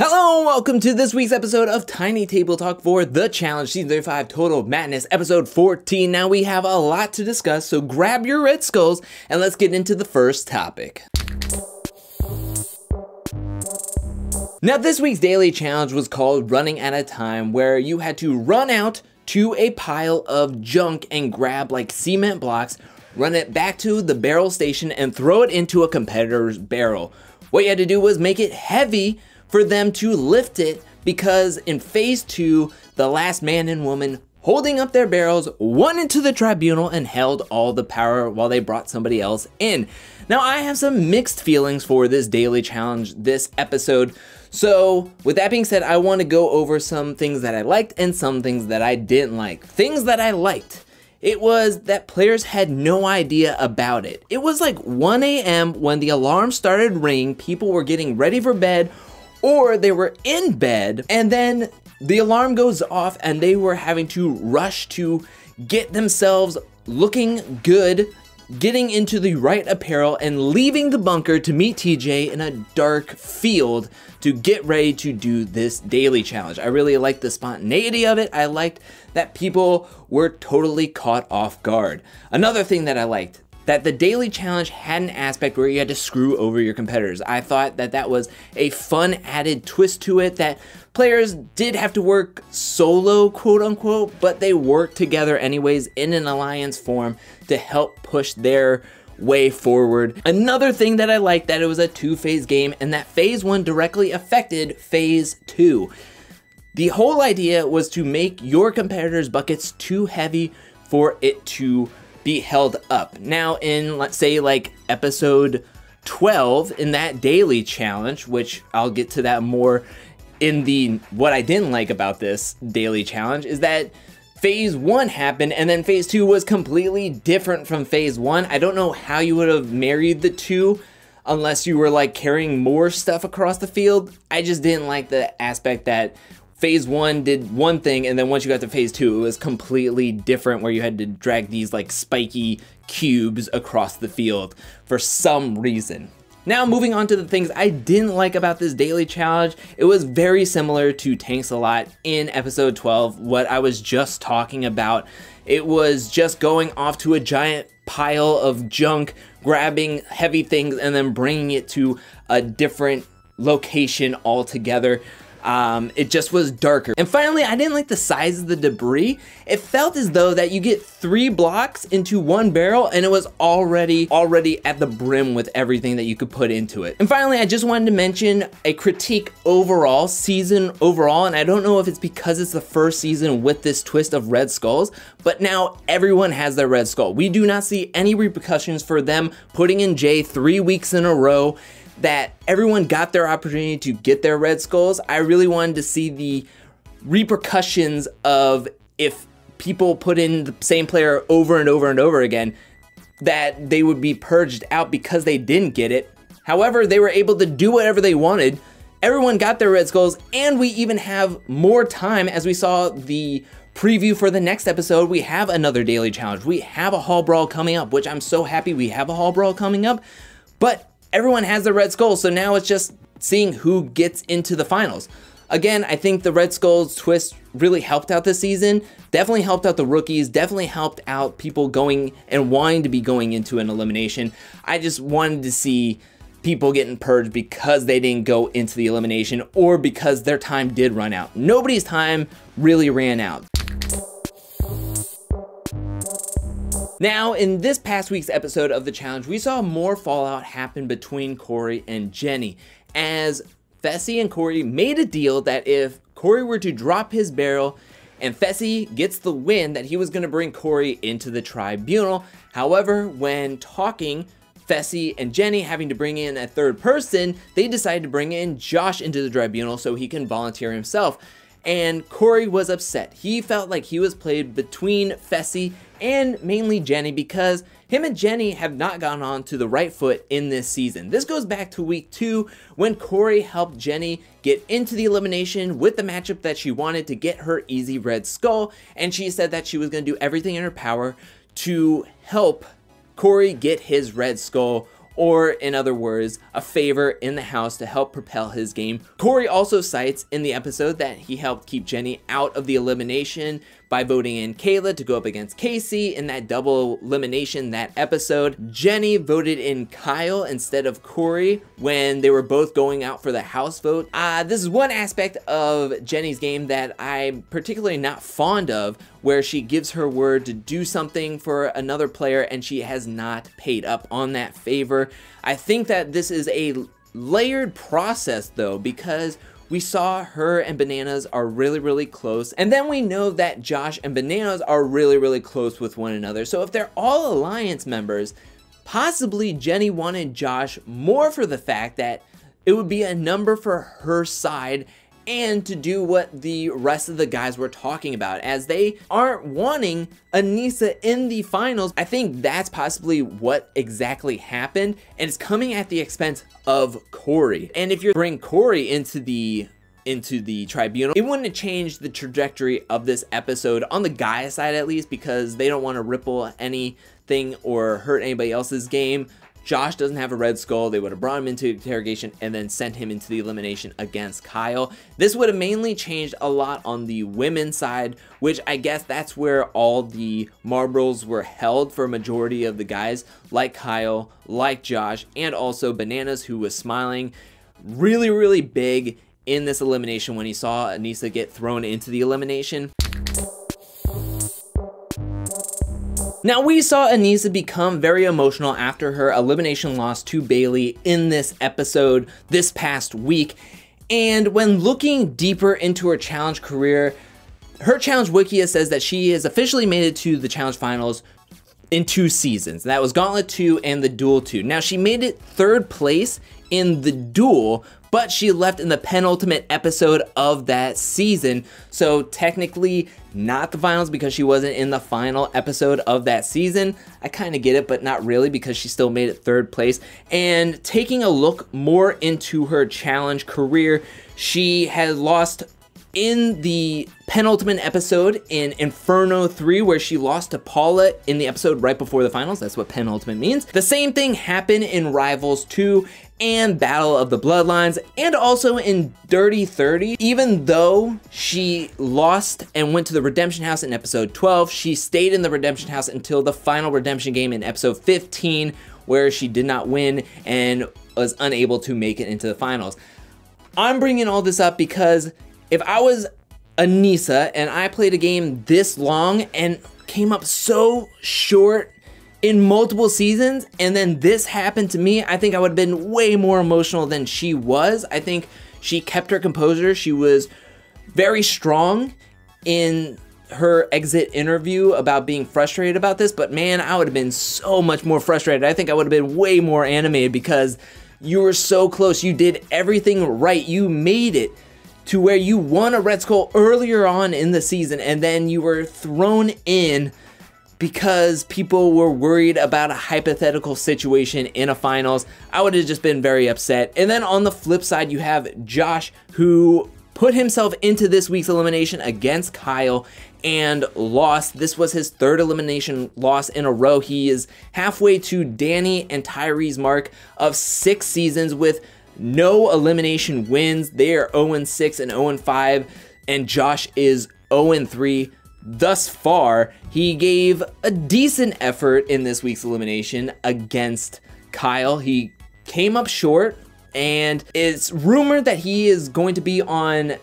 Hello and welcome to this week's episode of Tiny Table Talk for The Challenge Season 35 Total Madness Episode 14. Now we have a lot to discuss, so grab your red skulls and let's get into the first topic. Now this week's daily challenge was called Running Out of Time, where you had to run out to a pile of junk and grab like cement blocks, run it back to the barrel station and throw it into a competitor's barrel. What you had to do was make it heavy for them to lift it, because in phase 2, the last man and woman holding up their barrels went into the tribunal and held all the power while they brought somebody else in. Now I have some mixed feelings for this daily challenge this episode. So with that being said, I want to go over some things that I liked and some things that I didn't like. Things that I liked. It was that players had no idea about it. It was like 1 a.m. when the alarm started ringing, people were getting ready for bed, or they were in bed, and then the alarm goes off and they were having to rush to get themselves looking good, getting into the right apparel, and leaving the bunker to meet TJ in a dark field to get ready to do this daily challenge. I really liked the spontaneity of it. I liked that people were totally caught off guard. Another thing that I liked, that the daily challenge had an aspect where you had to screw over your competitors. I thought that that was a fun added twist to it, that players did have to work solo, quote unquote, but they worked together anyways in an alliance form to help push their way forward. Another thing that I liked, that it was a 2-phase game and that phase 1 directly affected phase 2. The whole idea was to make your competitors' buckets too heavy for it to be held up. Now in, let's say, like episode 12 in that daily challenge, which I'll get to that more in the what I didn't like about this daily challenge, is that phase 1 happened and then phase 2 was completely different from phase 1. I don't know how you would have married the two unless you were like carrying more stuff across the field. I just didn't like the aspect that phase 1 did one thing, and then once you got to phase 2, it was completely different, where you had to drag these like spiky cubes across the field for some reason. Now moving on to the things I didn't like about this daily challenge, it was very similar to Tanks a Lot in episode 12, what I was just talking about. It was just going off to a giant pile of junk, grabbing heavy things, and then bringing it to a different location altogether. It just was darker. And finally, I didn't like the size of the debris. It felt as though that you get 3 blocks into 1 barrel and it was already at the brim with everything that you could put into it. And finally, I just wanted to mention a critique overall, season overall, and I don't know if it's because it's the first season with this twist of red skulls, but now everyone has their red skull. We do not see any repercussions for them putting in Jay 3 weeks in a row, that everyone got their opportunity to get their red skulls. I really wanted to see the repercussions of if people put in the same player over and over and over again, that they would be purged out because they didn't get it. However, they were able to do whatever they wanted. Everyone got their red skulls, and we even have more time. As we saw the preview for the next episode, we have another daily challenge. We have a hall brawl coming up, which I'm so happy we have a hall brawl coming up, but everyone has their red skulls, so now it's just seeing who gets into the finals. Again, I think the red skulls twist really helped out this season, definitely helped out the rookies, definitely helped out people going and wanting to be going into an elimination. I just wanted to see people getting purged because they didn't go into the elimination or because their time did run out. Nobody's time really ran out. Now, in this past week's episode of the challenge, we saw more fallout happen between Cory and Jenny, as Fessy and Cory made a deal that if Cory were to drop his barrel and Fessy gets the win, that he was going to bring Cory into the tribunal. However, when talking, Fessy and Jenny having to bring in a third person, they decided to bring in Josh into the tribunal so he can volunteer himself. And Cory was upset. He felt like he was played between Fessy and mainly Jenny, because him and Jenny have not gone on to the right foot in this season. This goes back to week 2 when Cory helped Jenny get into the elimination with the matchup that she wanted to get her easy red skull, and she said that she was going to do everything in her power to help Cory get his red skull or in other words, a favor in the house to help propel his game. Cory also cites in the episode that he helped keep Jenny out of the elimination by voting in Kayla to go up against Casey in that double elimination that episode. Jenny voted in Kyle instead of Cory when they were both going out for the house vote. This is one aspect of Jenny's game that I'm particularly not fond of, where she gives her word to do something for another player and she has not paid up on that favor. I think that this is a layered process though, because we saw her and Bananas are really close, and then we know that Josh and Bananas are really close with one another. So if they're all alliance members, possibly Jenny wanted Josh more for the fact that it would be a number for her side and to do what the rest of the guys were talking about, as they aren't wanting Aneesa in the finals. I think that's possibly what exactly happened, and it's coming at the expense of Cory. And if you bring Cory into the tribunal, it wouldn't have changed the trajectory of this episode on the guy side, at least, because they don't want to ripple anything or hurt anybody else's game. Josh doesn't have a red skull. They would have brought him into interrogation and then sent him into the elimination against Kyle. This would have mainly changed a lot on the women's side, which I guess that's where all the marbles were held for a majority of the guys, like Kyle, like Josh, and also Bananas, who was smiling really big in this elimination when he saw Aneesa get thrown into the elimination. Now, we saw Aneesa become very emotional after her elimination loss to Bayleigh in this episode this past week. And when looking deeper into her challenge career, her challenge wikia says that she has officially made it to the challenge finals in 2 seasons. That was Gauntlet 2 and the Duel 2. Now, she made it 3rd place in the Duel, but she left in the penultimate episode of that season. So technically not the finals because she wasn't in the final episode of that season. I kind of get it, but not really, because she still made it 3rd place. And taking a look more into her challenge career, she has lost in the penultimate episode in Inferno 3, where she lost to Paula in the episode right before the finals. That's what penultimate means. The same thing happened in Rivals 2 and Battle of the Bloodlines, and also in Dirty 30. Even though she lost and went to the Redemption House in episode 12, she stayed in the Redemption House until the final redemption game in episode 15, where she did not win and was unable to make it into the finals. I'm bringing all this up because if I was Aneesa and I played a game this long and came up so short in multiple seasons, and then this happened to me, I think I would have been way more emotional than she was. I think she kept her composure. She was very strong in her exit interview about being frustrated about this, but man, I would have been so much more frustrated. I think I would have been way more animated because you were so close. You did everything right. You made it to where you won a Red Skull earlier on in the season, and then you were thrown in because people were worried about a hypothetical situation in a finals. I would have just been very upset. And then on the flip side, you have Josh, who put himself into this week's elimination against Kyle and lost. This was his 3rd elimination loss in a row. He is halfway to Danny and Tyree's mark of 6 seasons with no elimination wins. They are 0-6 and 0-5, and Josh is 0-3 thus far. He gave a decent effort in this week's elimination against Kyle. He came up short, and it's rumored that he is going to be on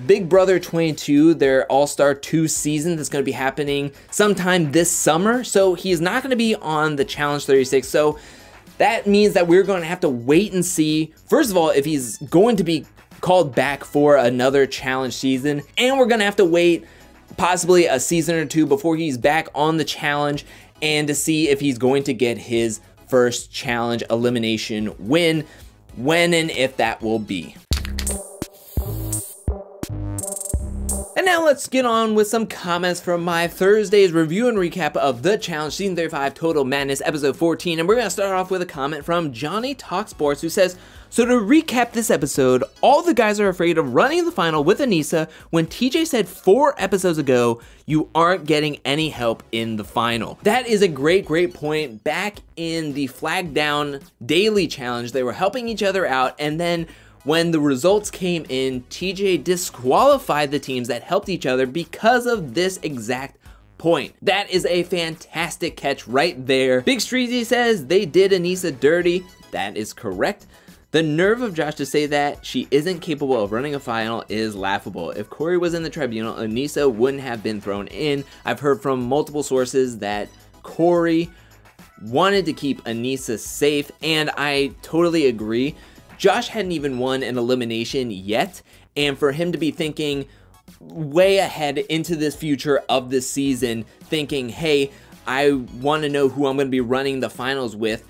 Big Brother 22, their All-Star 2 season that's going to be happening sometime this summer. So he is not going to be on the Challenge 36. So that means that we're going to have to wait and see, first of all, if he's going to be called back for another challenge season, and we're going to have to wait possibly a season or 2 before he's back on the challenge, and to see if he's going to get his first challenge elimination win, when and if that will be. And now let's get on with some comments from my Thursday's review and recap of The Challenge Season 35 Total Madness Episode 14. And we're going to start off with a comment from Johnny Talk Sports, who says, So to recap this episode, all the guys are afraid of running the final with Aneesa when TJ said 4 episodes ago, you aren't getting any help in the final. That is a great point. Back in the flag down daily challenge, they were helping each other out, and then when the results came in, TJ disqualified the teams that helped each other because of this exact point. That is a fantastic catch right there. Big Streezy says they did Aneesa dirty. That is correct. The nerve of Josh to say that she isn't capable of running a final is laughable. If Cory was in the tribunal, Aneesa wouldn't have been thrown in. I've heard from multiple sources that Cory wanted to keep Aneesa safe, and I totally agree. Josh hadn't even won an elimination yet, and for him to be thinking way ahead into this future of this season, thinking, hey, I want to know who I'm going to be running the finals with.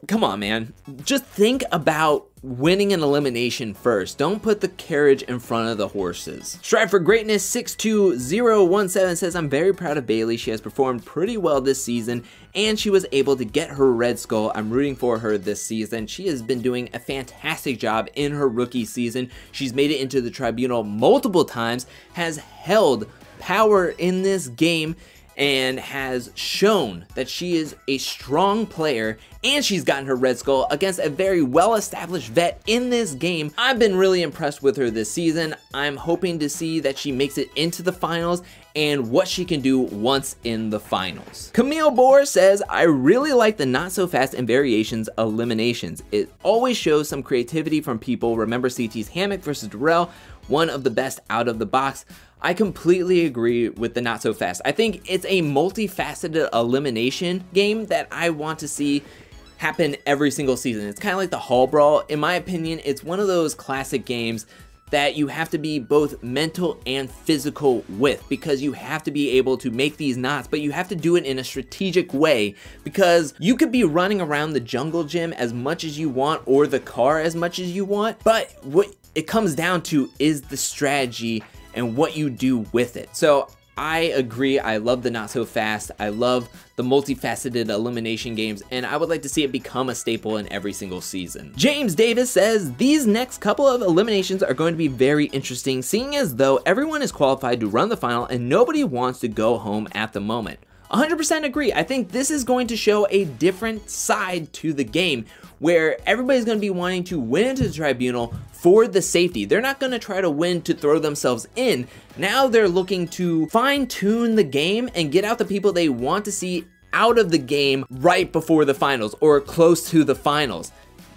Come on, man. Just think about winning an elimination first. Don't put the carriage in front of the horses. Strive for Greatness 62017 says, I'm very proud of Bayleigh. She has performed pretty well this season, and she was able to get her red skull. I'm rooting for her this season. She has been doing a fantastic job in her rookie season. She's made it into the tribunal multiple times, has held power in this game, and has shown that she is a strong player, and she's gotten her red skull against a very well-established vet in this game. I've been really impressed with her this season. I'm hoping to see that she makes it into the finals and what she can do once in the finals. Camille Bohr says, I really like the Not So Fast and Variations eliminations. It always shows some creativity from people. Remember CT's Hammock versus Darrell, one of the best out of the box. I completely agree with the Not So Fast. I think it's a multifaceted elimination game that I want to see happen every single season. It's kind of like the Hall Brawl. In my opinion, it's one of those classic games that you have to be both mental and physical with, because you have to be able to make these knots, but you have to do it in a strategic way, because you could be running around the jungle gym as much as you want or the car as much as you want, but what it comes down to is the strategy and what you do with it. So I agree. I love the Not So Fast. I love the multifaceted elimination games, and I would like to see it become a staple in every single season. James Davis says, these next couple of eliminations are going to be very interesting, seeing as though everyone is qualified to run the final and nobody wants to go home at the moment. 100% agree. I think this is going to show a different side to the game, where everybody's going to be wanting to win into the tribunal for the safety. They're not going to try to win to throw themselves in. Now they're looking to fine-tune the game and get out the people they want to see out of the game right before the finals or close to the finals.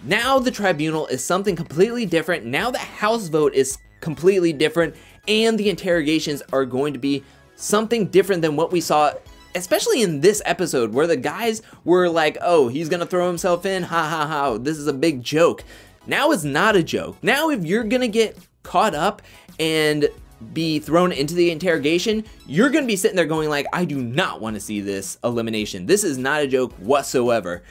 Now the tribunal is something completely different. Now the house vote is completely different, and the interrogations are going to be something different than what we saw, especially in this episode, where the guys were like, oh, he's gonna throw himself in, ha ha ha, this is a big joke. Now it's not a joke. Now if you're gonna get caught up and be thrown into the interrogation, you're gonna be sitting there going like, I do not want to see this elimination. This is not a joke whatsoever.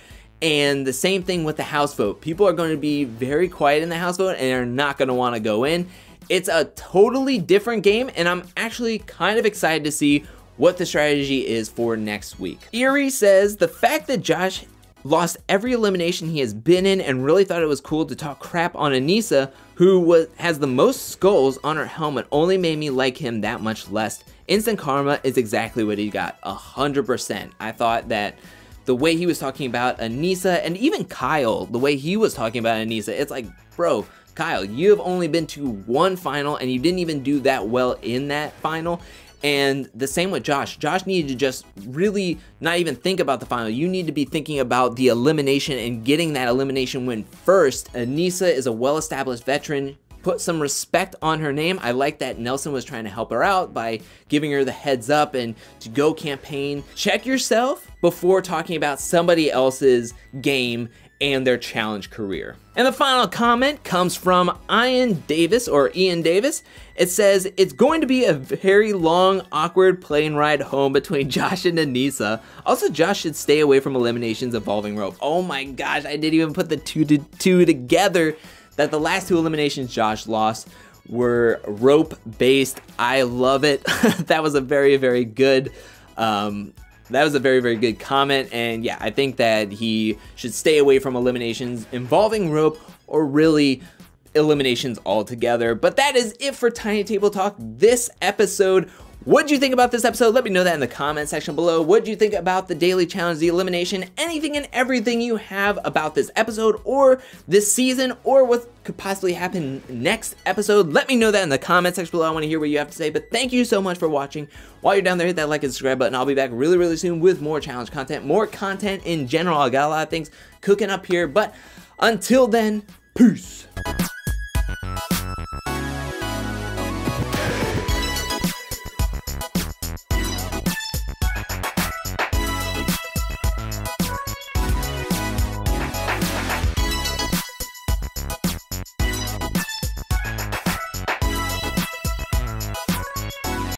And the same thing with the house vote. People are going to be very quiet in the house vote and are not going to want to go in. It's a totally different game, and I'm actually kind of excited to see what the strategy is for next week. Erie says, the fact that Josh lost every elimination he has been in and really thought it was cool to talk crap on Aneesa, who has the most skulls on her helmet, only made me like him that much less. Instant karma is exactly what he got, 100%. I thought that the way he was talking about Aneesa, and even Kyle, the way he was talking about Aneesa, it's like, bro, Kyle, you have only been to one final and you didn't even do that well in that final. And the same with Josh. Josh needed to just really not even think about the final. You need to be thinking about the elimination and getting that elimination win first. Aneesa is a well-established veteran. Put some respect on her name. I like that Nelson was trying to help her out by giving her the heads up and to go campaign. Check yourself before talking about somebody else's game and their challenge career. And the final comment comes from Ian Davis. It says, it's going to be a very long, awkward plane ride home between Josh and Aneesa. Also, Josh should stay away from eliminations involving rope. Oh my gosh, I didn't even put the two together, that the last two eliminations Josh lost were rope based. I love it. That was a very, very good comment, and yeah, I think that he should stay away from eliminations involving rope or really eliminations altogether. But that is it for Tiny Table Talk this episode. What do you think about this episode? Let me know that in the comment section below. What do you think about the daily challenge, the elimination, anything and everything you have about this episode or this season or what could possibly happen next episode? Let me know that in the comment section below. I want to hear what you have to say. But thank you so much for watching. While you're down there, hit that like and subscribe button. I'll be back really, really soon with more challenge content, more content in general. I got a lot of things cooking up here. But until then, peace.